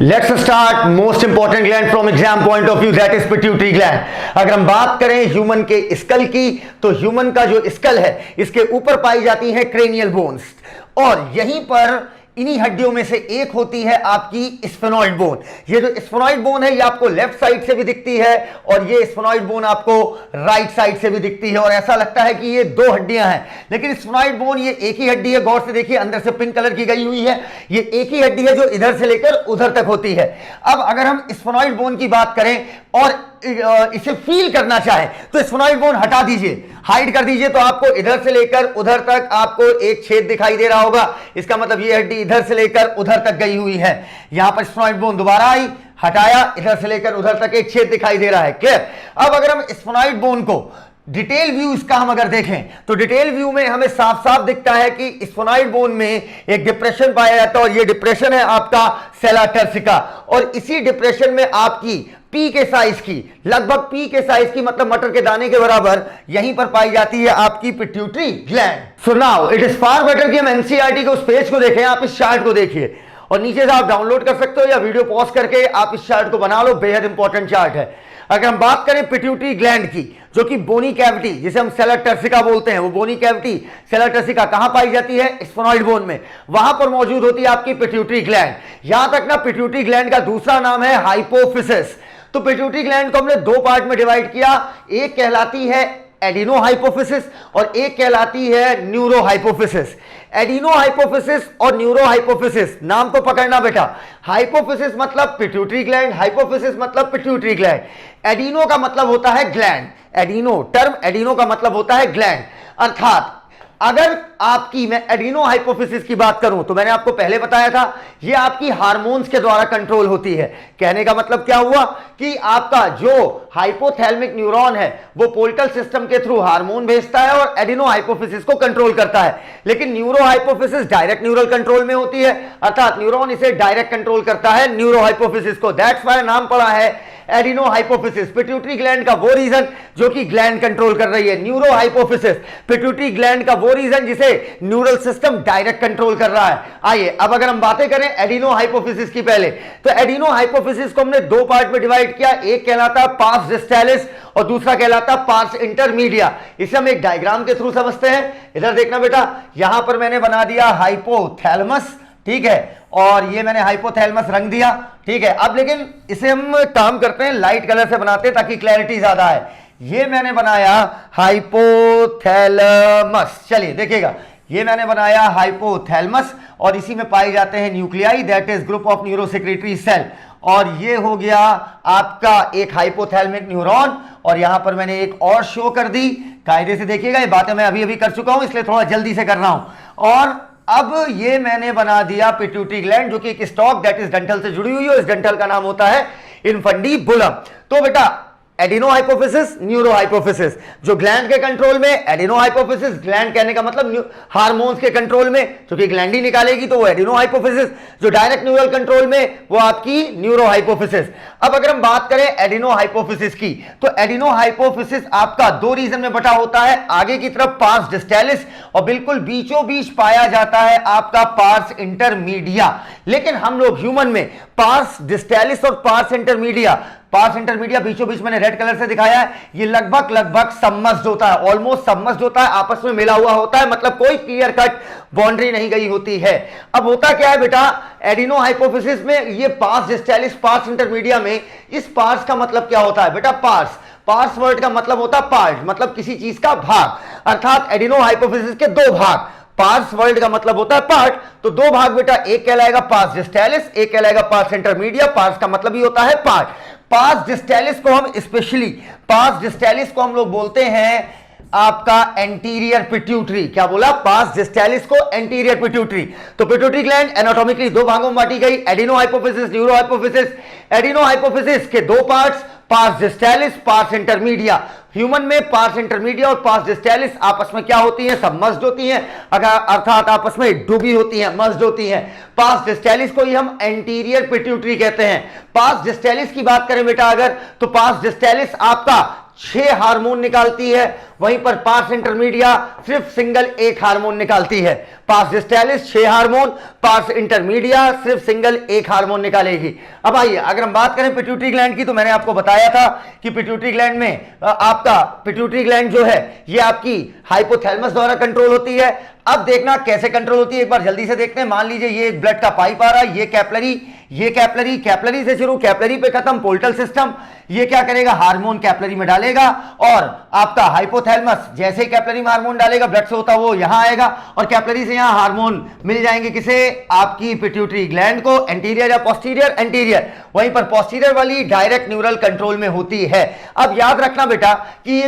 Let's start most important gland from exam point of view, that is pituitary gland. अगर हम बात करें human के स्कल की, तो ह्यूमन का जो स्कल है इसके ऊपर पाई जाती है क्रेनियल बोन्स, और यहीं पर इन्हीं हड्डियों में से एक होती है आपकी स्फेनॉइड बोन। ये जो स्फेनॉइड बोन है ये आपको लेफ्ट साइड से भी दिखती है और ये स्फेनॉइड बोन आपको राइट साइड से भी दिखती है, और ऐसा लगता है कि ये दो हड्डियां हैं, लेकिन स्फेनॉइड बोन ये एक ही हड्डी है। गौर से देखिए, अंदर से पिंक कलर की गई हुई है, ये एक ही हड्डी है जो इधर से लेकर उधर तक होती है। अब अगर हम स्फेनॉइड बोन की बात करें और इसे फील करना चाहे तो स्फेनॉइड बोन हटा दीजिए, हाइड कर दीजिए, तो आपको इधर से लेकर उधर तक आपको एक छेद दिखाई दे रहा होगा। इसका मतलब ये हड्डी इधर से लेकर उधर तक गई हुई है। यहां पर स्फेनॉइड बोन दोबारा आई, हटाया, इधर से लेकर उधर तक एक छेद दिखाई दे रहा है। क्लियर? अब अगर हम स्फेनॉइड बोन को डिटेल व्यू इसका हम अगर देखें तो डिटेल व्यू में हमें साफ साफ दिखता है कि स्फेनॉइड बोन में एक डिप्रेशन पाया जाता है, और ये डिप्रेशन है आपका सेला टर्सिका, और इसी डिप्रेशन में आपकी पी के साइज की, लगभग पी के साइज की, मतलब मटर के दाने के बराबर, यहीं पर पाई जाती है आपकी pituitary gland. So now it is far better कि हम एनसीईआरटी के उस पेज को देखें, आप इस चार्ट को देखिए, और नीचे से आप डाउनलोड कर सकते हो या वीडियो पॉज करके आप इस चार्ट को बना लो, बेहद इंपॉर्टेंट चार्ट है। अगर हम बात करें पिट्यूटरी ग्लैंड की, जो कि बोनी कैविटी जिसे हम सेला टर्सिका बोलते हैं, वो बोनी कैविटी सेला टर्सिका कहां पाई जाती है? स्फेनॉइड बोन में, वहां पर मौजूद होती है आपकी पिट्यूटरी ग्लैंड। यहां तक ना पिट्यूटरी ग्लैंड का दूसरा नाम है हाइपोफिसिस। तो पिट्यूटरी ग्लैंड को हमने दो पार्ट में डिवाइड किया, एक कहलाती है एडिनो हाइपोफिसिस और एक कहलाती है न्यूरो हाइपोफिसिस। एडिनो हाइपोफिसिस और न्यूरो हाइपोफिसिस, नाम को पकड़ना बेटा। हाइपोफिसिस मतलब पिट्यूटरी ग्लैंड, हाइपोफिसिस मतलब पिट्यूटरी ग्लैंड। एडिनो का मतलब होता है ग्लैंड, एडिनो टर्म एडिनो का मतलब होता है ग्लैंड। अर्थात अगर आपकी मैं एडिनो हाइपोफिसिस की बात करूं तो मैंने आपको पहले बताया था ये आपकी हार्मोन्स के द्वारा कंट्रोल होती है। कहने का मतलब क्या हुआ कि आपका जो हाइपोथैलेमिक न्यूरॉन है वो पोर्टल सिस्टम के थ्रू हार्मोन भेजता है और एडिनो हाइपोफिसिस को कंट्रोल करता है, लेकिन neuro hypophysis direct neural control में होती है, अर्थात न्यूरॉन इसे डायरेक्ट कंट्रोल करता है न्यूरो हाइपोफिसिस को। दैट्स व्हाई नाम पड़ा है एडिनो हाइपोफिसिस। पिट्यूटरी ग्लैंड का वो रीजन जो कि ग्लैंड कंट्रोल कर रही है, न्यूरो हाइपोफिसिस पिट्यूटरी ग्लैंड का वो रीजन जिसे न्यूरल सिस्टम डायरेक्ट कंट्रोल कर रहा है। आइए अब अगर हम बातें करें एडिनो हाइपोफिसिस की, पहले तो एडिनो हाइपोफिसिस को हमने दो पार्ट में डिवाइड किया, एक कहलाता है पार्स डिस्टैलिस और दूसरा कहलाता है पार्स इंटरमीडिया। इसे हम एक डायग्राम के थ्रू समझते हैं। इधर देखना बेटा, यहां पर मैंने बना दिया हाइपोथैलेमस, ठीक है, और ये मैंने हाइपोथैलेमस रंग दिया, ठीक है। अब लेकिन इसे हम काम करते हैं लाइट कलर से बनाते हैं ताकि क्लैरिटी ज्यादा है। ये मैंने बनाया हाइपोथैलेमस, चलिए देखिएगा, ये मैंने बनाया हाइपोथैलेमस और इसी में पाए जाते हैं nuclei, that is group of neurosecretory cell, और ये हो गया आपका एक हाइपोथैलेमिक न्यूरॉन, और यहां पर मैंने एक और शो कर दी। कायदे से देखिएगा, ये बातें मैं अभी अभी कर चुका हूं इसलिए थोड़ा जल्दी से कर रहा हूं। और अब ये मैंने बना दिया पिट्यूटरी ग्लैंड जो कि एक स्टॉक दैट इज डंठल से जुड़ी हुई है, इस डंठल का नाम होता है इनफंडिबुलम। तो बेटा एडिनो हाइपोफिसिस न्यूरो हाइपोफिसिस, जो ग्लैंड के कंट्रोल में एडिनो हाइपोफिसिस, ग्लैंड कहने का मतलब हार्मोन्स के कंट्रोल में, क्योंकि ग्लैंड ही निकालेगी तो वो एडिनो हाइपोफिसिस, जो डायरेक्ट न्यूरल कंट्रोल में वो आपकी न्यूरो हाइपोफिसिस। अब अगर हम बात करें एडिनो हाइपोफिसिस की, तो एडिनो हाइपोफिसिस आपका दो रीजन में बटा होता है, आगे की तरफ पार्स डिस्टैलिस और बिल्कुल बीचों बीच पाया जाता है आपका पार्स इंटरमीडिया। लेकिन हम लोग ह्यूमन में पार्स डिस्टैलिस और पार्स इंटरमीडिया, पार्स इंटरमीडिया बीचों बीच मैंने रेड कलर से दिखाया है, ये लगभग लगभग सबमर्ज्ड होता है, ऑलमोस्ट सबमर्ज्ड होता है, आपस में मिला हुआ होता है, मतलब कोई क्लियर कट बाउंड्री नहीं गई होती है। अब होता क्या है बेटा, एडिनो हाइपोफिसिस में ये पार्स डिस्टैलिस पार्स इंटरमीडिया में, इस पार्स का मतलब क्या होता है बेटा? पार्स, पार्स वर्ड का मतलब होता है पार्ट, मतलब किसी चीज का भाग, अर्थात एडिनो हाइपोफिसिस के दो भाग। पार्स वर्ड का मतलब होता है पार्ट, तो दो भाग बेटा, एक कहलाएगा पार्स डिस्टैलिस, एक कहलाएगा पार्स इंटरमीडिया। पार्स का मतलब ही होता है पार्ट। पार्स डिस्टैलिस को हम स्पेशली, पार्स डिस्टैलिस को हम लोग बोलते हैं आपका एंटीरियर पिट्यूटरी। क्या बोला? पार्स डिस्टैलिस को एंटीरियर पिट्यूटरी। तो पिट्यूटरी ग्लैंड एनाटॉमिकली दो भागों में बांटी गई, adeno hypophysis, neuro hypophysis. Adeno hypophysis के दो parts, pars distalis, pars intermedia. Human में पार्स इंटरमीडिया और पार्स डिस्टैलिस आपस में क्या होती हैं? सबमर्ज्ड होती हैं, अर्थात आपस में डूबी होती हैं, मर्ज्ड होती हैं। पार्स डिस्टैलिस को ही हम एंटीरियर पिट्यूटरी कहते हैं। पार्स डिस्टैलिस की बात करें बेटा अगर, तो पार्स डिस्टैलिस आपका 6 हार्मोन निकालती है, वहीं पर पार्स इंटरमीडिया सिर्फ सिंगल एक हार्मोन निकालती है। पार्स डिस्टालिस 6 हार्मोन, पार्स इंटरमीडिया सिर्फ सिंगल एक हार्मोन निकालेगी। अब आइए अगर हम बात करें पिट्यूटरी ग्लैंड की, तो मैंने आपको बताया था कि पिट्यूटरी ग्लैंड में आपका पिट्यूटरी ग्लैंड जो है ये आपकी हाइपोथैलेमस द्वारा कंट्रोल होती है। अब देखना कैसे कंट्रोल होती है, एक बार जल्दी से देखते हैं। मान लीजिए ये एक ब्लड का पाइप आ रहा है, ये कैपिलरी, ये कैपिलरी, कैपिलरी से शुरू, कैपिलरी पे खत्म, पोर्टल सिस्टम। ये क्या करेगा, हार्मोन कैपिलरी में डालेगा, और आपका हाइपोथैलेमस जैसे ही कैपिलरी में हार्मोन डालेगा, ब्लड से होता वो यहां आएगा, और कैपिलरी से यहां हार्मोन मिल जाएंगे किसे, आपकी पिट्यूटरी ग्लैंड को। एंटीरियर या पोस्टीरियर, एंटीरियर, वहीं पर पोस्टीरियर वाली डायरेक्ट न्यूरल कंट्रोल में होती है। अब याद रखना बेटा कि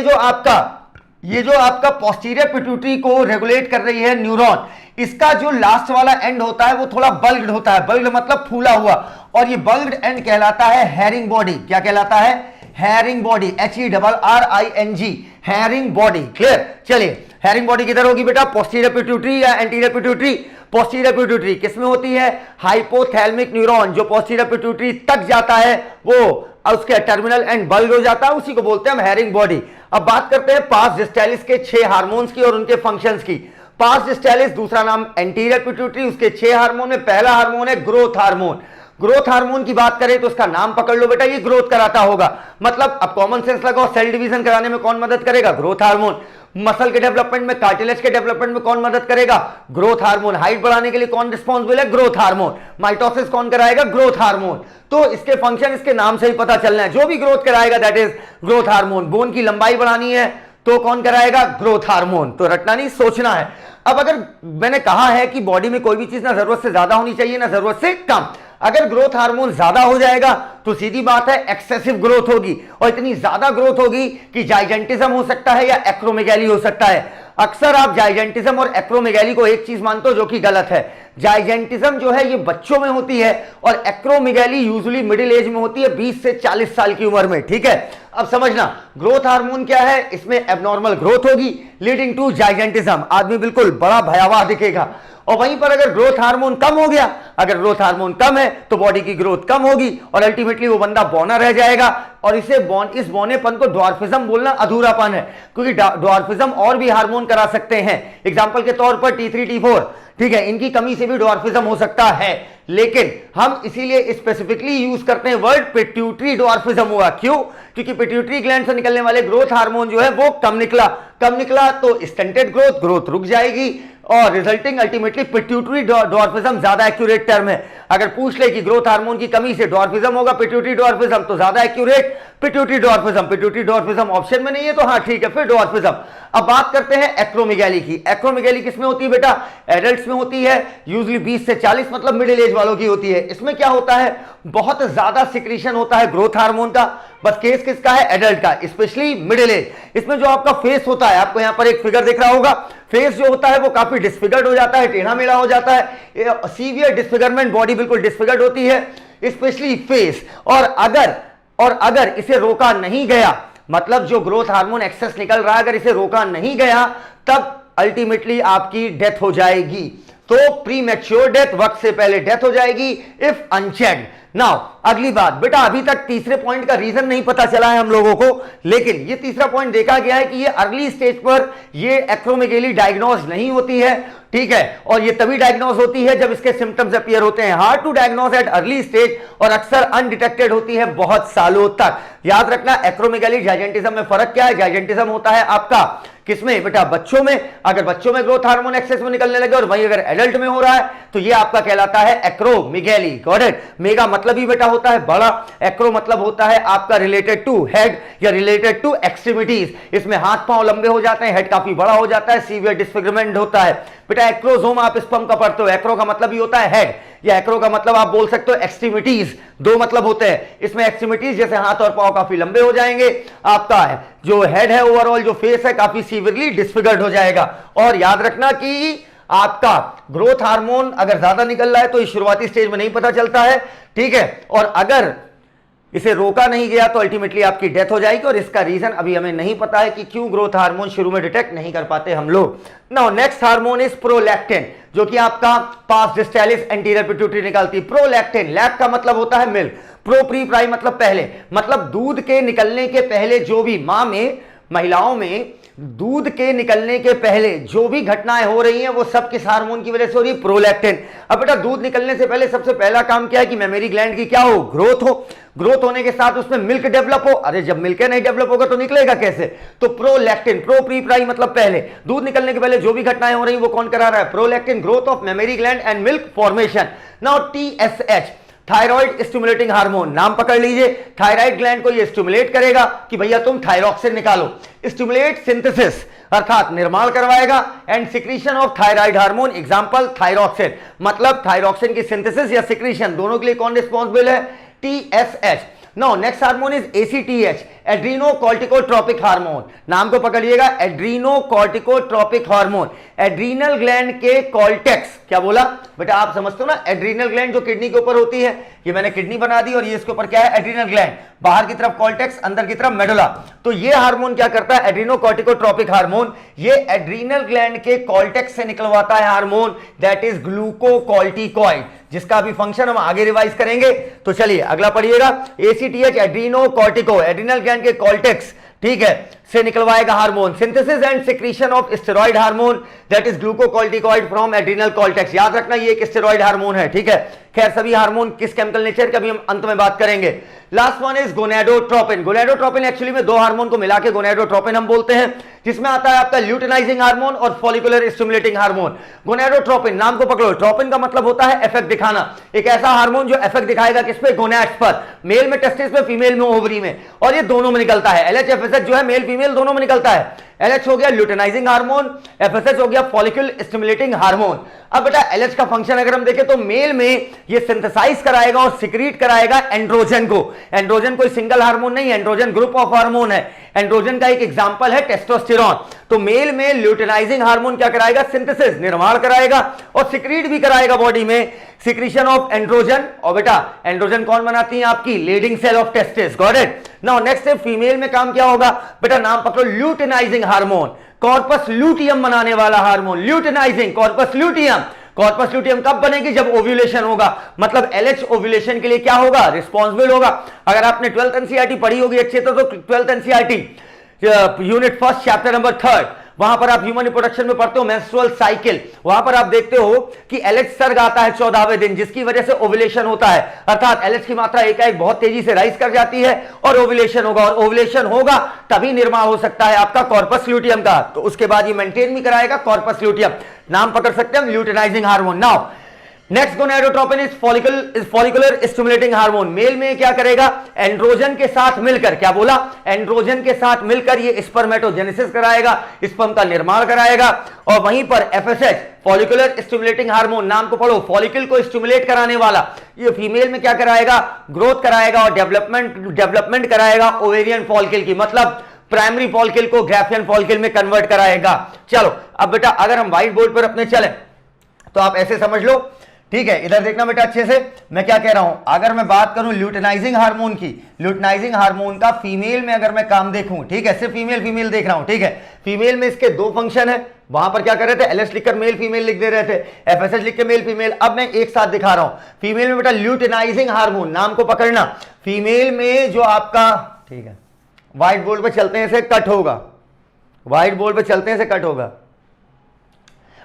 ये जो आपका पोस्टीरियर पिट्यूटरी को रेगुलेट कर रही है न्यूरॉन, इसका जो लास्ट वाला एंड होता है वो थोड़ा बल्ग्ड होता है। बल्ग्ड मतलब फूला हुआ, और ये बल्ग्ड एंड कहलाता है हैरिंग बॉडी। क्या कहलाता है, herring body, HERRING, herring body. Clear. चलिए, हैरिंग बॉडी किधर होगी बेटा, पोस्टीरियर पिट्यूटरी या एंटीरियर पिट्यूटरी। पोस्टीरियर पिट्यूटरी किसमें होती है, हाइपोथैलेमिक न्यूरॉन जो पोस्टीरियर पिट्यूटरी तक जाता है वो उसके टर्मिनल एंड बल्ग हो जाता है, उसी को बोलते हैं हम हैरिंग बॉडी। अब बात करते हैं पार्स डिस्टालिस के 6 हार्मोन्स की और उनके फंक्शंस की। पार्स डिस्टालिस दूसरा नाम एंटीरियर पिट्यूटरी, उसके 6 हार्मोन में पहला हार्मोन है ग्रोथ हार्मोन। ग्रोथ हार्मोन की बात करें तो उसका नाम पकड़ लो बेटा, ये ग्रोथ कराता होगा। मतलब अब कॉमन सेंस लगाओ, सेल डिवीजन कराने में कौन मदद करेगा, ग्रोथ हार्मोन। मसल के डेवलपमेंट में, कार्टिलेज के डेवलपमेंट में कौन मदद करेगा, ग्रोथ हार्मोन। हाइट बढ़ाने के लिए कौन रिस्पॉन्सिबल है, ग्रोथ हार्मोन। माइटोसिस कौन कराएगा, ग्रोथ हार्मोन। तो इसके फंक्शन इसके नाम से ही पता चलना है, जो भी ग्रोथ कराएगा that is growth hormone. Bone की लंबाई बढ़ानी है तो कौन कराएगा, ग्रोथ हार्मोन। तो रटना नहीं, सोचना है। अब अगर मैंने कहा है कि बॉडी में कोई भी चीज ना जरूरत से ज्यादा होनी चाहिए ना जरूरत से कम, अगर ग्रोथ हार्मोन ज्यादा हो जाएगा तो सीधी बात है एक्सेसिव ग्रोथ होगी, और इतनी ज्यादा ग्रोथ होगी कि जाइजेंटिज्म हो सकता है या एक्रोमेगैली हो सकता है। अक्सर आप जाइजेंटिज्म और एक्रोमेगैली को एक चीज मानते हो जो कि गलत है। जाइजेंटिज्म जो है ये बच्चों में होती है, और एक्रोमेगैली यूजुअली मिडिल एज में होती है, 20 से 40 साल की उम्र में। ठीक है, अब समझना ग्रोथ हार्मोन क्या है, इसमें एबनॉर्मल ग्रोथ होगी लीडिंग टू जाइजेंटिज्म। आदमी बिल्कुल बड़ा भयावह दिखेगा। और वहीं पर अगर ग्रोथ हार्मोन कम हो गया, अगर ग्रोथ हार्मोन कम है तो बॉडी की ग्रोथ कम होगी, और अल्टीमेटली वो बंदा बौना रह जाएगा। और इस बौनेपन को ड्वार्फिज्म बोलना अधूरापन है, क्योंकि ड्वार्फिज्म और भी हार्मोन करा सकते हैं। एग्जांपल के तौर पर T3 T4, ठीक है, इनकी कमी से भी ड्वार्फिज्म हो सकता है, लेकिन हम इसीलिए स्पेसिफिकली यूज करते हैं वर्ड पिट्यूटरी ड्वार्फिज्म हुआ। क्यों, क्योंकि पिट्यूटरी ग्लैंड से निकलने वाले ग्रोथ हार्मोन जो है वो कम निकला तो स्टंटेड ग्रोथ रुक जाएगी, और रिजल्टिंग अल्टीमेटली पिट्यूटरी ड्वार्फिज्म ज्यादा एक्यूरेट टर्म है। अगर पूछ ले कि ग्रोथ हार्मोन की कमी से ड्वार्फिज्म होगा पिट्यूटरी ड्वार्फिज्म, तो ज्यादा एक्यूरेट पिट्यूटरी ड्वार्फिज्म ऑप्शन में नहीं है, तो हाँ ठीक है, फिर ड्वार्फिज्म। अब बात करते हैं एक्रोमेगैली की। एक्रोमेगैली किसमें होती है बेटा, एडल्ट्स में होती है, यूजुअली 20 से 40 मतलब मिडिल एज वालों की होती है। इसमें क्या होता है, बहुत ज्यादा सिक्रीशन होता है ग्रोथ हार्मोन का, बस केस किसका है, एडल्ट का, स्पेशली मिडिल एज। इसमें जो आपका फेस होता है, आपको यहां पर एक फिगर दिख रहा होगा, फेस जो होता है वो काफी डिस्फिगर्ड हो जाता है, टेढ़ा मेढ़ा हो जाता है, सीवियर डिस्फिगरमेंट, बॉडी बिल्कुल डिस्फिगर्ड होती है, स्पेशली फेस। और अगर इसे रोका नहीं गया, मतलब जो ग्रोथ हार्मोन एक्सेस निकल रहा है अगर इसे रोका नहीं गया, तब अल्टीमेटली आपकी डेथ हो जाएगी। तो प्री मैच्योर डेथ, वक्त से पहले डेथ हो जाएगी इफ अनचेक्ड। नाउ अगली बात बेटा, अभी तक तीसरे पॉइंट का रीजन नहीं पता चला है हम लोगों को, लेकिन ये तीसरा पॉइंट देखा गया है कि ये अर्ली स्टेज पर ये एक्रोमेगैली डायग्नोज नहीं होती है, ठीक है, और ये तभी डायग्नोज होती है जब इसके सिम्टम्स अपीयर होते हैं। Hard to diagnose at early stage, और अक्सर अनडिटेक्टेड होती है बहुत सालों तक। याद रखना एक्रोमेगैली जाइजेंटिज्म में फर्क क्या है, जाइजेंटिज्म होता है आपका किसमें बेटा, बच्चों में। अगर बच्चों में ग्रोथ हार्मोन एक्सेस में निकलने लगे और वहीं अगर एडल्ट में हो रहा है तो ये आपका कहलाता है एक्रोमेगैली। Got it. मेगा मतलब ही बेटा होता है बड़ा, एक्रो मतलब होता है आपका रिलेटेड टू हेड या रिलेटेड टू एक्सट्रीमिटीज। इसमें हाथ पांव लंबे हो जाते हैं, हेड काफी बड़ा हो जाता है, सीवियर डिस्फिगरमेंट होता है। बेटा एक्रोसोम आप स्पर्म का पढ़ते हो, एक्रो का मतलब ही होता है हेड, या एक्रो का मतलब आप बोल सकते हो एक्सट्रीमिटीज। दो मतलब होते हैं इसमें, एक्सट्रीमिटीज जैसे हाथ और पांव काफी लंबे हो जाएंगे, आपका है जो हेड है ओवरऑल जो फेस है काफी सीवियरली डिस्फिगर्ड हो जाएगा। और याद रखना कि आपका ग्रोथ हार्मोन अगर ज्यादा निकल रहा है तो इस शुरुआती स्टेज में नहीं पता चलता है, ठीक है, और अगर इसे रोका नहीं गया तो अल्टीमेटली आपकी डेथ हो जाएगी। और इसका रीजन अभी हमें नहीं पता है कि क्यों ग्रोथ हार्मोन शुरू में डिटेक्ट नहीं कर पाते हम लोग। Now next hormone is prolactin, जो कि आपका पास डिस्टालिस एंटीरियर पिट्यूटरी निकालती है। प्रोलैक्टिन, लैक का मतलब होता है मिल्क, प्रो प्री प्राई मतलब पहले, मतलब दूध के निकलने के पहले जो भी मां में, महिलाओं में दूध के निकलने के पहले जो भी घटनाएं हो रही हैं वो सब किस हार्मोन की वजह से हो रही है? प्रोलैक्टिन। अब बेटा दूध निकलने से पहले सबसे पहला काम क्या है कि मेमोरी ग्लैंड की क्या हो? ग्रोथ हो। ग्रोथ होने के साथ उसमें मिल्क डेवलप हो। अरे जब मिल्क नहीं डेवलप होगा तो निकलेगा कैसे? तो प्रोलैक्टिन, प्रो प्री प्राई मतलब पहले, दूध निकलने के पहले जो भी घटनाएं हो रही है वो कौन करा रहा है? Prolactin, growth of memory gland and milk formation. Now TSH, thyroid stimulating hormone, नाम पकड़ लीजिए। थायराइड ग्लैंड को ये स्टिमुलेट करेगा कि भैया तुम थायरॉक्सिन निकालो। स्टिमुलेट सिंथेसिस अर्थात निर्माण करवाएगा and secretion of thyroid hormone, example thyroxine. मतलब थायरॉक्सिन की सिंथेसिस या सिक्रीशन दोनों के लिए कौन रिस्पॉन्सिबल है? TSH। Now next hormone is ACTH, adrenocorticotropic hormone. नाम को पकड़िएगा, एड्रीनोकॉर्टिकोट्रोपिक हार्मोन। एड्रीनल ग्लैंड के कॉर्टेक्स, क्या बोला बेटा आप समझते हो ना? एड्रीनल ग्लैंड जो किडनी के ऊपर होती है, ये मैंने किडनी बना दी और ये इसके ऊपर क्या है? Adrenal gland. बाहर की तरफ कॉर्टेक्स, अंदर की तरफ मेडुला। तो ये हार्मोन क्या करता है? एड्रीनोकॉर्टिकोट्रोपिक हार्मोन। ये एड्रीनल ग्लैंड के कॉर्टेक्स से निकलवाता है हार्मोन, दैट इज ग्लूकोकॉर्टिकॉइड, जिसका भी फंक्शन हम आगे रिवाइज करेंगे। तो चलिए अगला पढ़िएगा। ACTH एड्रीनोकॉर्टिको, एड्रीनल ग्लैंड के कॉर्टेक्स, ठीक है, से निकलवाएगा hormone. Synthesis and secretion of steroid hormone, that is glucocorticoid from adrenal cortex. याद रखना ये एक स्टेरॉइड हार्मोन है, ठीक है। खैर सभी हार्मोन किस केमिकल नेचर का भी हम अंत में बात करेंगे। Last one is gonadotropin. Gonadotropin actually में दो हार्मोन को मिला के गोनेडोट्रोपिन हम बोलते हैं, जिसमें आता है आपका ल्यूटिनाइजिंग हार्मोन और फॉलिकुलर स्टिमुलेटिंग हार्मोन। गोनेडोट्रोपिन नाम को पकड़ो, ट्रोपिन का मतलब होता है इफेक्ट दिखाना। एक ऐसा हार्मोन जो इफेक्ट दिखाएगा किस पे? गोनैड्स पर, मेल में टेस्टिस में, फीमेल में ओवरी में, और ये दोनों में निकलता है। LH FSH जो है मेल फीमेल दोनों में निकलता है। LH हो गया ल्यूटिनाइजिंग हार्मोन, FSH हो गया फॉलिक्यूल स्टिमुलेटिंग हार्मोन। अब बेटा LH का फंक्शन अगर हम देखें तो मेल में ये सिंथेसाइज कराएगा और सिक्रीट कराएगा एंड्रोजन को। एंड्रोजन कोई सिंगल हार्मोन नहीं है, एंड्रोजन ग्रुप ऑफ हार्मोन है। एंड्रोजन का एक एग्जांपल है टेस्टोस्टेरोन। तो मेल में ल्यूटिनाइजिंग हार्मोन क्या कराएगा? सिंथेसिस, निर्माण कराएगा और सिक्रीट भी कराएगा बॉडी में, सिक्रीशन ऑफ एंड्रोजन। और बेटा एंड्रोजन कौन बनाती है? आपकी leading cell of testis. Got it. Now next है फीमेल में काम क्या होगा? बेटा नाम पकड़ो, ल्यूटिनाइजिंग हार्मोन, कॉर्पस ल्यूटियम बनाने वाला hormone. Luteinising corpus luteum. Corpus luteum कब बनेगी? जब ओव्यूलेशन होगा। मतलब LH ओव्यूलेशन के लिए क्या होगा? रिस्पॉन्सिबल होगा। अगर आपने 12th NCERT पढ़ी होगी अच्छे तो 12th NCERT unit first chapter number 3, वहां पर आप ह्यूमन रिप्रोडक्शन में पढ़ते हो मेंस्ट्रुअल साइकिल। वहां पर आप देखते हो कि LH सर्ग आता है 14वें दिन, जिसकी वजह से ओव्यूलेशन होता है। अर्थात LH की मात्रा एकाएक बहुत तेजी से राइज कर जाती है और ओव्यूलेशन होगा, और ओव्यूलेशन होगा तभी निर्माण हो सकता है आपका कॉर्पस ल्यूटियम का। तो उसके बाद ये मेंटेन भी कराएगा कॉर्पस ल्यूटियम। नाम पकड़ सकते हैं luteinizing hormone. Now next gonadotropin is follicular stimulating hormone. Male में क्या करेगा? एंड्रोजन के साथ मिलकर, क्या बोला? एंड्रोजन के साथ मिलकर ये स्पर्मेटोजेनेसिस कराएगा, स्पर्म का निर्माण कराएगा। और वहीं पर FSH फॉलिकुलर स्टिमुलेटिंग हार्मोन, नाम को पढ़ो, फॉलिकल को स्टिमुलेट कराने वाला। ये फीमेल में क्या कराएगा? ग्रोथ कराएगा और डेवलपमेंट कराएगा ओवेरियन फॉलिकल की, मतलब प्राइमरी फॉलिकल को ग्राफियन फॉलिकल में कन्वर्ट कराएगा। चलो अब बेटा अगर हम व्हाइट बोर्ड पर अपने चले तो आप ऐसे समझ लो, ठीक है। इधर देखना बेटा अच्छे से, मैं क्या कह रहा हूं। अगर मैं बात करूं ल्यूटिनाइजिंग हार्मोन की, ल्यूटिनाइजिंग हार्मोन का फीमेल में अगर मैं काम देखूं, ठीक है, सिर्फ फीमेल देख रहा हूं, ठीक है। फीमेल में इसके दो फंक्शन है। वहां पर क्या कर रहे थे? LH लिखकर मेल फीमेल लिख दे रहे थे, FSH लिख के मेल फीमेल। अब मैं एक साथ दिखा रहा हूं। फीमेल में बेटा ल्यूटिनाइजिंग हार्मोन, नाम को पकड़ना। फीमेल में जो आपका, ठीक है, व्हाइट बोर्ड पे चलते हैं, इसे कट होगा, व्हाइट बोर्ड पे चलते हैं, इसे कट होगा।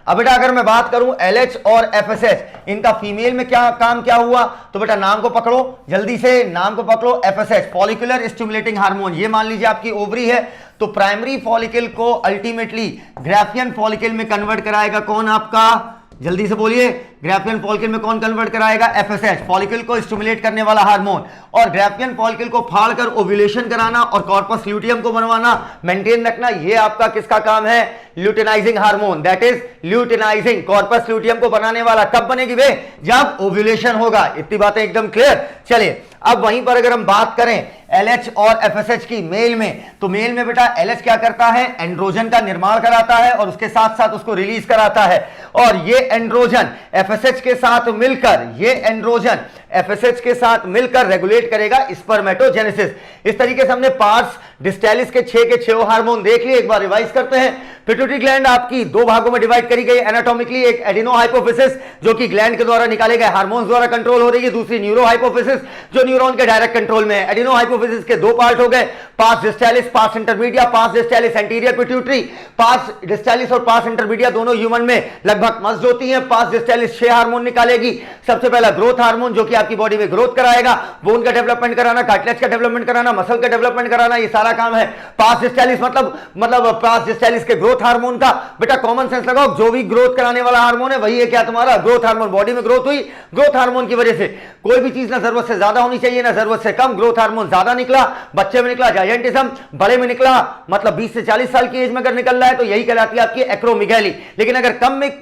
अब बेटा अगर मैं बात करूं LH और FSH, इनका फीमेल में क्या काम क्या हुआ? तो बेटा नाम को पकड़ो जल्दी से, नाम को पकड़ो, FSH फॉलिकुलर स्टिमुलेटिंग हार्मोन। ये मान लीजिए आपकी ओवरी है, तो प्राइमरी फॉलिकल को अल्टीमेटली ग्राफियन फॉलिकल में कन्वर्ट कराएगा कौन? आपका, जल्दी से बोलिए, ग्राफियन फॉलिकल में कौन कन्वर्ट कराएगा? FSH फॉलिकल को स्टिमुलेट करने वाला हार्मोन। और ग्राफियन फॉलिकल को फाड़कर ओव्यूलेशन कराना और कॉर्पस ल्यूटियम को बनवाना, मेंटेन रखना, ये आपका किसका काम है? Luteinizing hormone, that is luteinising. Corpus luteum को बनाने वाला कब बनेगी वे? जब ओव्यूलेशन होगा। इतनी बातें एकदम क्लियर। चलिए अब वहीं पर अगर हम बात करें LH और FSH की मेल में, तो मेल में बेटा LH क्या करता है? एंड्रोजन का निर्माण कराता है और उसके साथ साथ उसको रिलीज कराता है। और ये एंड्रोजन FSH के साथ मिलकर, ये एंड्रोजन एफएसएच के साथ मिलकर रेगुलेट करेगा स्पर्मेटोजेनेसिस। इस तरीके से हमने पार्स डिस्टेलिस के 6 हार्मोन देख लिए। एक बार रिवाइज करते हैं। पिट्यूटरी ग्लैंड आपकी दो भागों में डिवाइड करी गई एनाटॉमिकली, एक एडिनो हाइपोफिसिस जो कि ग्लैंड के द्वारा निकाले गए हार्मोन्स द्वारा कंट्रोल हो रही है, दूसरी न्यूरो हाइपोफिसिस जो न्यूरॉन के डायरेक्ट कंट्रोल में है। एडिनो हाइपोफिसिस के दो पार्ट हो गए, pars distalis, pars intermedia. Pars distalis anterior pituitary, pars distalis और पार्स इंटरमीडिया दोनों ह्यूमन में लगभग मर्ज होती हैं। पार्स डिस्टेलिस 6 हार्मोन निकालेगी। सबसे पहला ग्रोथ हार्मोन जो कि आपकी बॉडी में ग्रोथ कराएगा, बोन का डेवलपमेंट कराना, कार्टिलेज का डेवलपमेंट कराना, मसल का डेवलपमेंट कराना, ये सारा काम है पार्स डिस्टेलिस मतलब पार्स डिस्टेलिस के ग्रोथ हार्मोन का। बेटा कॉमन सेंस लगाओ, जो भी ग्रोथ कराने वाला हार्मोन है वही है क्या तुम्हारा ग्रोथ हार्मोन। बॉडी में ग्रोथ हुई ग्रोथ हार्मोन की वजह से। कोई भी चीज ना जरूरत से ज्यादा होनी चाहिए ना जरूरत से कम। ग्रोथ हार्मोन ज्यादा निकला, बच्चे में निकला जायंटिज्म, बड़े में निकला मतलब 20 से 40 साल की एज में अगर निकल रहा है तो यही कहलाती है आपकी एक्रोमेगाली। लेकिन अगर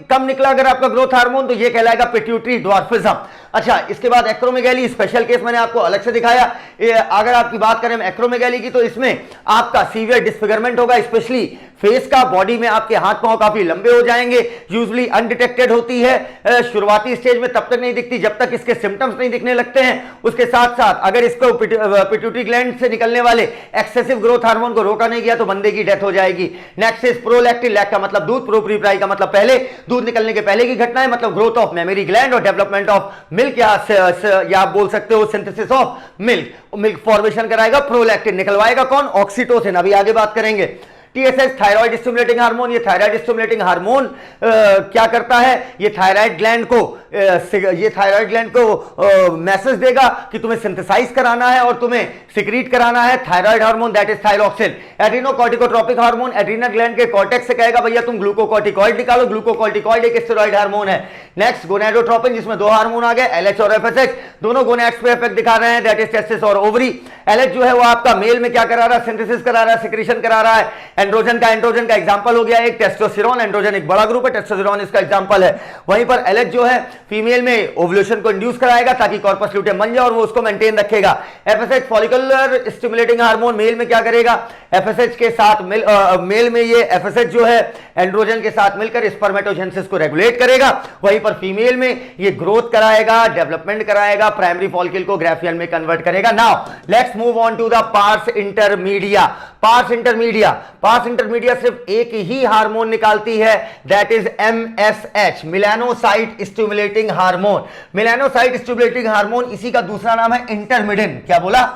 कम निकला अगर आपका ग्रोथ हार्मोन तो ये कहलाएगा पिट्यूटरी ड्वार्फिज्म। अच्छा, इसके बाद एक्रोमेगाली स्पेशल केस मैंने आपको अलग से दिखाया। अगर आपकी बात करें एक्रोमेगाली की तो इसमें आपका सीवियर डिस्फिगरमेंट होगा, स्पेशली फेस का, बॉडी में आपके हाथ पांव काफी लंबे हो जाएंगे, यूजुअली अनडिटेक्टेड होती है शुरुआती स्टेज में, तब तक नहीं दिखती जब तक इसके सिम्टम्स नहीं दिखने लगते हैं। उसके साथ साथ अगर इसको पिट्यूटरी ग्लैंड से निकलने वाले एक्सेसिव ग्रोथ हार्मोन को रोका नहीं गया तो बंदे की डेथ हो जाएगी। Next is prolactin. लैक का मतलब दूध, प्रोप्रीप्राई का मतलब पहले, दूध निकलने के पहले की घटना है, मतलब ग्रोथ ऑफ मेमरी ग्लैंड और डेवलपमेंट ऑफ मिल्क या आप बोल सकते हो सिंथेसिस ऑफ मिल्क फॉर्मेशन कराएगा। प्रोलैक्टिन निकलवाएगा कौन? ऑक्सीटोसिन। अभी आगे बात करेंगे। TSH thyroid stimulating hormone. ये थायराइड स्टिमुलेटिंग हार्मोन क्या करता है? ये थायराइड ग्लैंड को मैसेज देगा कि तुम्हें सिंथेसाइज कराना है और तुम्हें सिक्रीट कराना है thyroid hormone, that is thyroxine. Adrenocorticotropic hormone adrenal gland के कॉर्टेक्स से कहेगा भैया तुम ग्लूकोकॉर्टिकॉइड निकालो। ग्लूकोकॉर्टिकॉइड एक स्टेरॉइड हार्मोन है। नेक्स्ट गोनेडोट्रोपिन, जिसमें दो हार्मोन आ गए, एलएच और एफएसएच, दोनों गोनेड्स पे इफेक्ट दिखा रहे हैं, दैट इज टेस्टिस और ओवरी। एलएच जो है वो आपका मेल में क्या करा रहा है? सिंथेसिस करा रहा है, सिक्रीशन करा रहा है एंड्रोजन का एग्जांपल हो गया एक टेस्टोस्टेरोन। एंड्रोजन एक बड़ा ग्रुप है, टेस्टोस्टेरोन इसका एग्जांपल है। वहीं पर एलएच जो है फीमेल में ओवुलेशन को इंड्यूस कराएगा ताकि कॉर्पस ल्यूटेम बन जाए और वो उसको मेंटेन रखेगा। FSH follicular stimulating hormone male में क्या करेगा? एफएसएच के साथ मेल में ये एफएसएच जो है एंड्रोजन के साथ मिलकर स्पर्मेटोजेनेसिस को रेगुलेट करेगा। वहीं पर फीमेल में ये ग्रोथ कराएगा, डेवलपमेंट कराएगा, प्राइमरी फॉलिकल को ग्राफियन में कन्वर्ट करेगा। Now let's move on to the pars intermedia. Pars intermedia सिर्फ एक ही हार्मोन निकालती है, that is MSH, melanocyte stimulating hormone. Melanocyte stimulating hormone, इसी का दूसरा नाम है इंटरमिडिन। क्या बोला?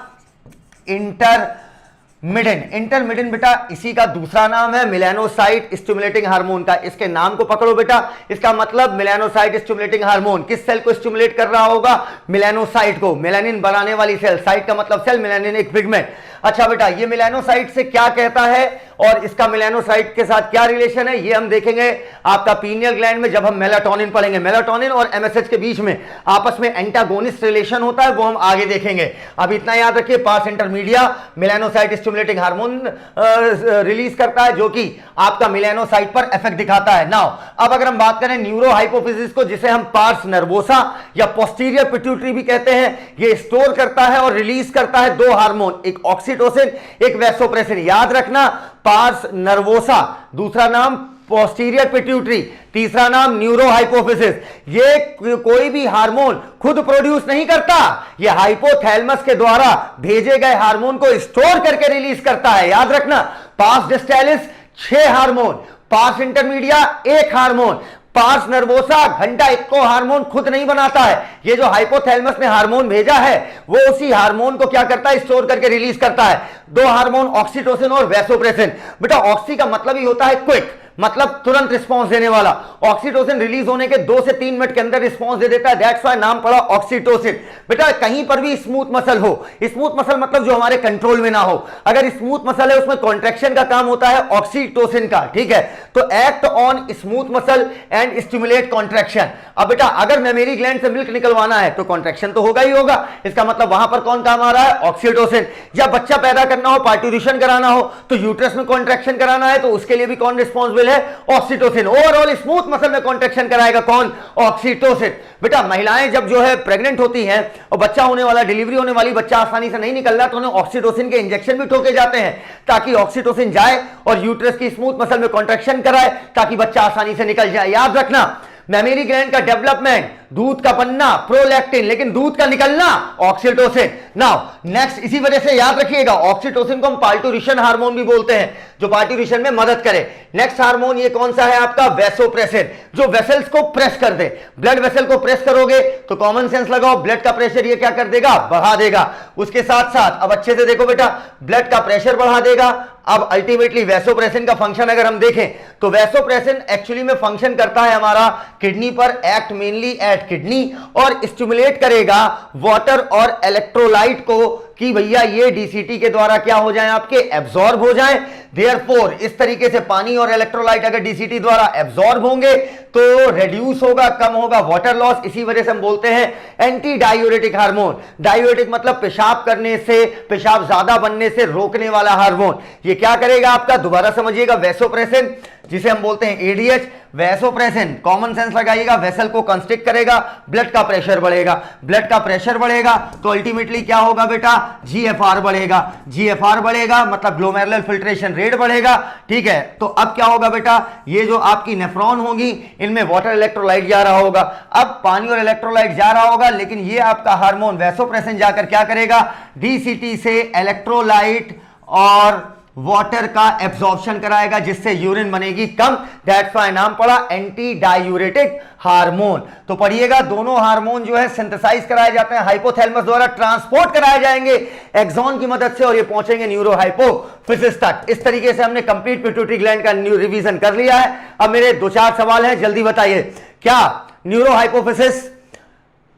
इंटरमिडिन बेटा इसी का दूसरा नाम है मेलानोसाइट स्टिमुलेटिंग हार्मोन का। इसके नाम को पकड़ो बेटा, इसका मतलब मेलानोसाइट स्टिमुलेटिंग हार्मोन किस सेल को स्टिमुलेट कर रहा होगा? मेलानोसाइट को, मेलानिन बनाने वाली सेल। साइट का मतलब सेल, मेलानिन एक पिगमेंट। अच्छा बेटा, ये मेलानोसाइट से क्या कहता है और इसका मेलानोसाइट के साथ क्या रिलेशन है, ये हम देखेंगे आपका पीनियल ग्लैंड में जब हम मेलाटोनिन पढ़ेंगे। मेलाटोनिन और एमएसएच के बीच में आपस में एंटागोनिस्ट रिलेशन होता है, वो हम आगे देखेंगे। अब इतना याद रखिए, parse intermedia melanocyte stimulating hormone release करता है जो कि आपका मेलानोसाइट पर इफेक्ट दिखाता है। नाउ अब अगर हम बात करें न्यूरो हाइपोफिसिस को, जिसे हम पार्स नर्वोसा या पोस्टीरियर पिट्यूटरी भी कहते हैं, ये स्टोर करता है और रिलीज करता है दो हार्मोन, एक ऑक्सीटोसिन, एक वैसोप्रेसिन। याद रखना, पार्स नर्वोसा, दूसरा नाम पोस्टीरियर पिट्यूटरी, तीसरा नाम न्यूरो हाइपोफिसिस। ये कोई भी हार्मोन खुद प्रोड्यूस नहीं करता, ये हाइपोथैलेमस के द्वारा भेजे गए हार्मोन को स्टोर करके रिलीज करता है। याद रखना, pars distalis 6 hormone, pars intermedia 1 hormone, pars nervosa घंटा एक को हार्मोन खुद नहीं बनाता है। ये जो हाइपोथैलेमस ने हार्मोन भेजा है वो उसी हार्मोन को क्या करता है? स्टोर करके रिलीज करता है। दो हार्मोन ऑक्सीटोसिन और वैसोप्रेसिन। बेटा ऑक्सी का मतलब ही होता है क्विक, मतलब तुरंत रिस्पांस देने वाला। ऑक्सीटोसिन रिलीज होने के 2 से 3 मिनट के अंदर रिस्पांस दे देता है, दैट्स व्हाई नाम पड़ा ऑक्सीटोसिन। बेटा कहीं पर भी स्मूथ मसल हो, स्मूथ मसल मतलब जो हमारे कंट्रोल में ना हो, अगर स्मूथ मसल है उसमें कॉन्ट्रैक्शन का काम होता है ऑक्सीटोसिन का, ठीक है? तो act on smooth muscle and stimulate contraction. अब बेटा अगर मेमरी ग्लैंड से मिल्क निकलवाना है तो कॉन्ट्रैक्शन तो होगा ही होगा, इसका मतलब वहां पर कौन काम आ रहा है? ऑक्सीटोसिन। या बच्चा पैदा करना हो, पार्ट्यूरेशन कराना हो तो यूट्रस में कॉन्ट्रैक्शन कराना है तो उसके लिए भी कौन रिस्पॉन्सिबल है? ऑक्सीटोसिन। ओवरऑल स्मूथ मसल में कॉन्ट्रैक्शन कराएगा कौन? ऑक्सीटोसिन। बेटा महिलाएं जब जो है प्रेग्नेंट होती हैं और बच्चा होने वाला, डिलीवरी होने वाली, बच्चा आसानी से नहीं निकल रहा तो उन्हें ऑक्सीटोसिन के इंजेक्शन भी ठोके जाते हैं ताकि ऑक्सीटोसिन जाए और यूट्रस की स्मूथ मसल में कॉन्ट्रैक्शन कराए ताकि बच्चा आसानी से निकल जाए। याद रखना, मेमोरी ग्लैंड का डेवलपमेंट, दूध का बनना प्रोलैक्टिन, लेकिन दूध का निकलना ऑक्सीटोसिन। नाउ नेक्स्ट, इसी वजह से याद रखिएगा ऑक्सीटोसिन को हम पार्टूरिशन हार्मोन भी बोलते हैं, जो पार्टूरिशन में मदद करे। नेक्स्ट हार्मोन ये कौन सा है आपका, वैसोप्रेसिन, जो वेसल्स को प्रेस कर दे। ब्लड वेसल को प्रेस करोगे तो कॉमन सेंस लगाओ, ब्लड का प्रेशर ये क्या कर देगा, बढ़ा देगा। उसके साथ साथ अब अच्छे से देखो बेटा, ब्लड का प्रेशर बढ़ा देगा। अब अल्टीमेटली वैसोप्रेसिन का फंक्शन अगर हम देखें तो वैसोप्रेसिन एक्चुअली में फंक्शन करता है हमारा किडनी पर, एक्ट मेनली एट किडनी, और स्टिमुलेट करेगा वाटर और इलेक्ट्रोलाइट को कि भैया ये डीसीटी के द्वारा क्या हो जाए, आपके एब्जॉर्ब हो जाए। देयरफॉर इस तरीके से पानी और इलेक्ट्रोलाइट अगर डीसीटी द्वारा एब्जॉर्ब होंगे तो रेड्यूस होगा, कम होगा वाटर लॉस। इसी वजह से हम बोलते हैं एंटी डायूरेटिक हार्मोन। डायूरेटिक मतलब पेशाब करने से, पेशाब ज्यादा बनने से रोकने वाला हार्मोन। ये क्या करेगा आपका, दोबारा समझिएगा, वैसोप्रेसिन जिसे हम बोलते हैं एडीएच, वैसोप्रेसिन कॉमन सेंस लगाइएगा, वेसल को कंस्ट्रिक्ट करेगा, ब्लड का प्रेशर बढ़ेगा। ब्लड का प्रेशर बढ़ेगा तो अल्टीमेटली क्या होगा बेटा, जीएफआर बढ़ेगा। जीएफआर बढ़ेगा मतलब ग्लोमेरुलर फिल्ट्रेशन रेट बढ़ेगा। ठीक है, तो अब क्या होगा बेटा, ये जो आपकी नेफ्रॉन होगी इनमें वाटर इलेक्ट्रोलाइट जा रहा होगा। अब पानी और इलेक्ट्रोलाइट जा रहा होगा, लेकिन ये आपका हार्मोन वैसोप्रेसिन जाकर क्या करेगा, डीसीटी से इलेक्ट्रोलाइट और वाटर का एब्जॉर्प्शन कराएगा, जिससे यूरिन बनेगी कम। दैट्स व्हाई नाम पड़ा एंटी डायूरेटिक हार्मोन। तो पढ़िएगा, दोनों हार्मोन जो है सिंथेसाइज कराए जाते हैं, हाइपोथैलेमस द्वारा ट्रांसपोर्ट कराए जाएंगे एक्सॉन की मदद से, और ये पहुंचेंगे न्यूरोहाइपोफिसिस तक। इस तरीके से हमने कंप्लीट पिट्यूटरी ग्लैंड का रिवीजन कर लिया है। अब मेरे 2-4 सवाल हैं, जल्दी बताइए। क्या न्यूरोहाइपोफिसिस,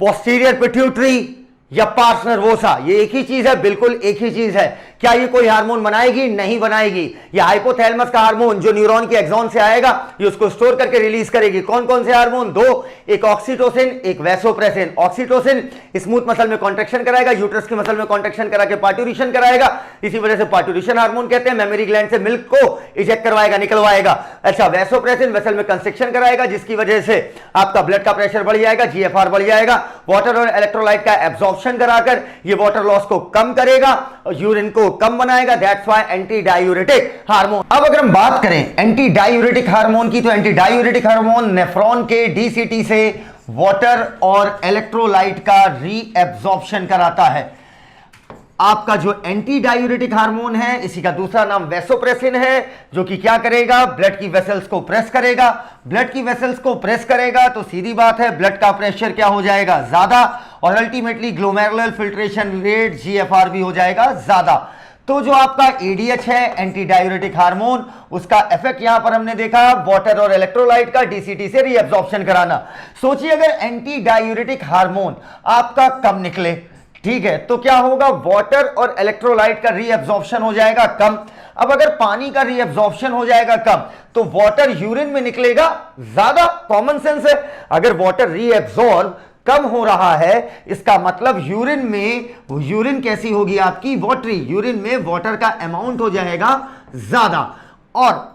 पोस्टीरियर पिट्यूटरी या पार्स नर्वोसा ये एक ही चीज है? बिल्कुल एक ही चीज है। क्या ये कोई हार्मोन बनाएगी? नहीं बनाएगी। ये हाइपोथैलेमस का हार्मोन जो न्यूरॉन के एक्सॉन से आएगा, ये उसको स्टोर करके रिलीज करेगी। कौन कौन से हार्मोन? 2, एक ऑक्सीटोसिन, एक वैसोप्रेसिन। ऑक्सीटोसिन स्मूथ मसल में कॉन्ट्रैक्शन कराएगा, यूट्रस के मसल में कॉन्ट्रैक्शन करा के पार्टूरिशन कराएगा, इसी वजह से पार्टूरिशन हार्मोन कहते हैं। मेमोरी ग्लैंड से मिल्क को इजेक्ट करवाएगा, निकलवाएगा। अच्छा, वैसोप्रेसिन वेसल में कंस्ट्रिक्शन कराएगा, जिसकी वजह से आपका ब्लड का प्रेशर बढ़ जाएगा, जीएफआर बढ़ जाएगा। वाटर और इलेक्ट्रोलाइट का एब्जॉर्प्शन कराकर ये वाटर लॉस को कम करेगा और यूरिन को कम बनाएगा। That's why anti diuretic hormone. अब अगर हम बात करें एंटी डायूरेटिक हार्मोन की, तो एंटी डायूरेटिक हार्मोन नेफ्रॉन के डीसीटी से वाटर और इलेक्ट्रोलाइट का रीएब्जॉर्प्शन कराता है। आपका जो एंटी डायूरेटिक हार्मोन है, इसी का दूसरा नाम वैसोप्रेसिन है, जो कि क्या करेगा, ब्लड की वेसल्स को प्रेस करेगा। ब्लड की वेसल्स को प्रेस करेगा तो सीधी बात है ब्लड का प्रेशर क्या हो जाएगा, ज्यादा, और ultimately glomerular filtration rate GFR भी हो जाएगा ज्यादा। तो जो आपका एडीएच है एंटी डायूरेटिक हार्मोन, उसका इफेक्ट यहां पर हमने देखा वाटर और इलेक्ट्रोलाइट का डीसीटी से रीएब्जॉर्प्शन कराना। सोचिए अगर एंटी डायूरेटिक हार्मोन आपका कम निकले, ठीक है, तो क्या होगा, वाटर और इलेक्ट्रोलाइट का रीएब्जॉर्प्शन हो जाएगा कम। अब अगर पानी का रीएब्जॉर्प्शन हो जाएगा कम तो वाटर यूरिन में निकलेगा ज्यादा। कॉमन सेंस है, अगर वाटर रीएब्जॉर्ब कम हो रहा है, इसका मतलब यूरिन कैसी होगी आपकी, वाटरी। यूरिन में वाटर का अमाउंट हो जाएगा ज्यादा, और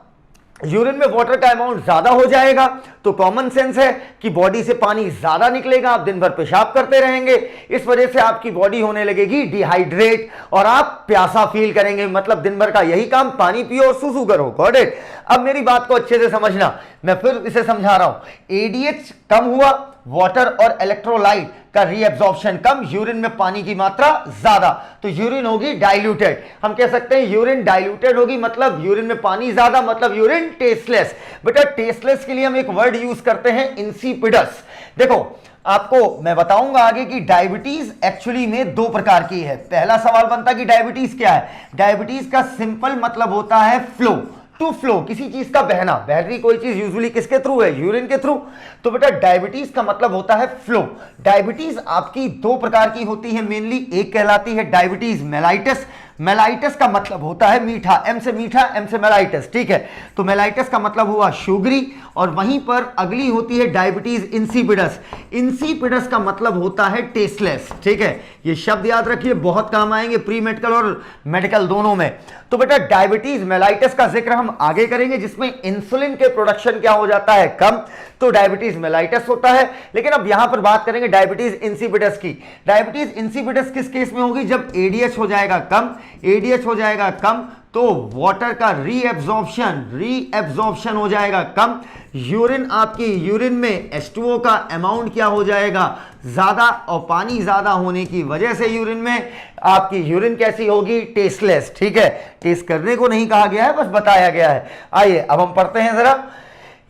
यूरिन में वाटर का अमाउंट ज्यादा हो जाएगा तो कॉमन सेंस है कि बॉडी से पानी ज्यादा निकलेगा, आप दिन भर पेशाब करते रहेंगे, इस वजह से आपकी बॉडी होने लगेगी डिहाइड्रेट और आप प्यासा फील करेंगे। मतलब दिन भर का यही काम, पानी पियो और सुसु करो। Got it? अब मेरी बात को अच्छे से समझना, मैं फिर इसे समझा रहा हूं। एडीएच कम हुआ, वाटर और इलेक्ट्रोलाइट का रीएब्जॉर्प्शन कम, यूरिन में पानी की मात्रा ज्यादा, तो यूरिन होगी डाइल्यूटेड। हम कह सकते हैं यूरिन डाइल्यूटेड होगी, मतलब यूरिन में पानी ज्यादा, मतलब यूरिन टेस्टलेस। बेटा टेस्टलेस के लिए हम एक वर्ड यूज करते हैं इंसिपिडस। देखो आपको मैं बताऊंगा आगे कि डायबिटीज एक्चुअली में 2 प्रकार की है। पहला सवाल बनता कि डायबिटीज क्या है। डायबिटीज का सिंपल मतलब होता है फ्लो, टू फ्लो, किसी चीज का बहना। बह रही कोई चीज यूजुअली किसके थ्रू है, यूरिन के थ्रू। तो बेटा डायबिटीज का मतलब होता है फ्लो। डायबिटीज आपकी 2 प्रकार की होती है मेनली। एक कहलाती है डायबिटीज मेलाइटस। मेलाइटस का मतलब होता है मीठा, एम से मीठा, एम से मेलाइटस, ठीक है। तो मेलाइटस का मतलब हुआ शुगरी, और वहीं पर अगली होती है डायबिटीज इंसिपिडस। इंसिपिडस का मतलब होता है टेस्टलेस, ठीक है। ये शब्द याद रखिए, बहुत काम आएंगे प्री मेडिकल और मेडिकल दोनों में। तो बेटा डायबिटीज मेलाइटस का जिक्र हम आगे करेंगे, जिसमें इंसुलिन के प्रोडक्शन क्या हो जाता है, कम, तो डायबिटीज मेलाइटस होता है। लेकिन अब यहां पर बात करेंगे डायबिटीज इंसिपिडस की। डायबिटीज इंसिपिडस किस केस में होगी, जब एडीएच हो जाएगा कम। एडीएच हो जाएगा कम तो वाटर का रीएब्जॉर्प्शन हो जाएगा कम। यूरिन, आपकी यूरिन में H2O का अमाउंट क्या हो जाएगा, ज्यादा, और पानी ज्यादा होने की वजह से यूरिन में आपकी यूरिन कैसी होगी, टेस्टलेस। ठीक है, टेस्ट करने को नहीं कहा गया है, बस बताया गया है। आइए अब हम पढ़ते हैं जरा।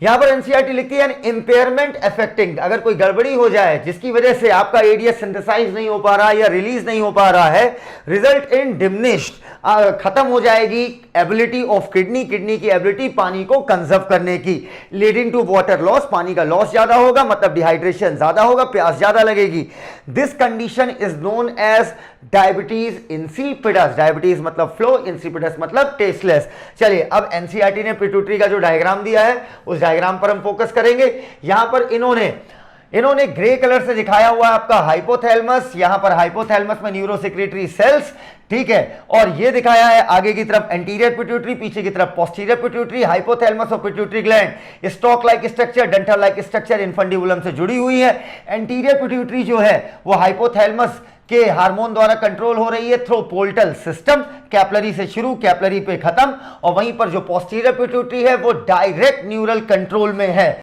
यहां पर एनसीईआरटी लिखती है इंपेयरमेंट अफेक्टिंग, अगर कोई गड़बड़ी हो जाए जिसकी वजह से आपका एडीएच सिंथेसाइज नहीं हो पा रहा या रिलीज नहीं हो पा रहा है, रिजल्ट इन डिमिनिश्ड, खत्म हो जाएगी एबिलिटी ऑफ किडनी, किडनी की एबिलिटी पानी को कंजर्व करने की, लीडिंग टू वाटर लॉस, पानी का लॉस ज्यादा होगा, मतलब डिहाइड्रेशन ज्यादा होगा, प्यास ज्यादा लगेगी। This condition is known as diabetes insipidus, diabetes मतलब फ्लो, इंसिपिडस मतलब टेस्टलेस। चलिए अब एनसीईआरटी ने पिट्यूटरी का जो डायग्राम दिया है उस डायग्राम पर हम फोकस करेंगे। यहां पर इन्होंने ग्रे कलर से दिखाया हुआ है आपका हाइपोथैलेमस, यहां पर हाइपोथैलेमस में न्यूरोसेक्रेटरी सेल्स, ठीक है, और ये दिखाया है आगे की तरफ एंटीरियर पिट्यूटरी, पीछे की तरफ पोस्टीरियर पिट्यूटरी। हाइपोथैलेमस और pituitary gland stock like structure, डंठल लाइक स्ट्रक्चर इनफंडिबुलम से जुड़ी हुई है। एंटीरियर पिट्यूटरी जो है वो हाइपोथैलेमस के हार्मोन द्वारा कंट्रोल हो रही है थ्रू पोर्टल सिस्टम, कैपिलरी से शुरू, कैपिलरी पे खत्म, और वहीं पर जो पोस्टीरियर पिट्यूटरी है वो डायरेक्ट न्यूरल कंट्रोल में है।